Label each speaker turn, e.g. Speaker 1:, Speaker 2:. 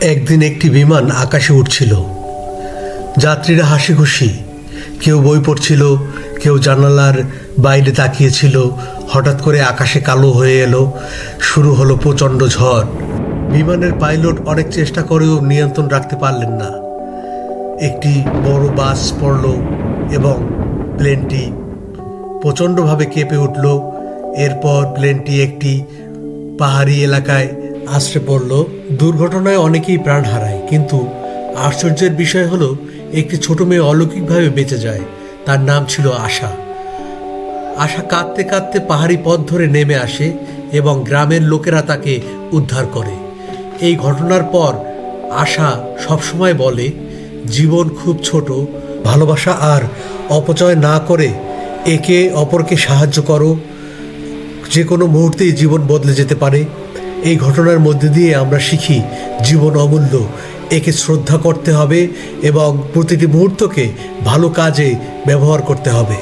Speaker 1: একদিন একটি বিমান আকাশে উঠছিল। যাত্রীরা হাসি খুশি, কেউ বই পড়ছিল, কেউ জানালার বাইরে তাকিয়েছিল। হঠাৎ করে আকাশে কালো হয়ে এলো, শুরু হলো প্রচণ্ড ঝড়। বিমানের পাইলট অনেক চেষ্টা করেও নিয়ন্ত্রণ রাখতে পারলেন না। একটি বড় বাস পড়ল এবং প্লেনটি প্রচণ্ডভাবে কেঁপে উঠল। এরপর প্লেনটি একটি পাহাড়ি এলাকায় আছড়ে পড়ল। দুর্ঘটনায় অনেকেই প্রাণ হারায়, কিন্তু আশ্চর্যের বিষয় হলো একটি ছোট মেয়ে অলৌকিকভাবে বেঁচে যায়। তার নাম ছিল আশা। আশা কাঁদতে কাঁদতে পাহাড়ি পথ ধরে নেমে আসে এবং গ্রামের লোকেরা তাকে উদ্ধার করে। এই ঘটনার পর আশা সবসময় বলে, জীবন খুব ছোট, ভালোবাসা আর অপচয় না করে একে অপরকে সাহায্য করো, যে কোনো মুহূর্তেই জীবন বদলে যেতে পারে। এই ঘটনার মধ্যে দিয়ে আমরা শিখি জীবন অমূল্য, একে শ্রদ্ধা করতে হবে এবং প্রতিটি মুহূর্তকে ভালো কাজে ব্যবহার করতে হবে।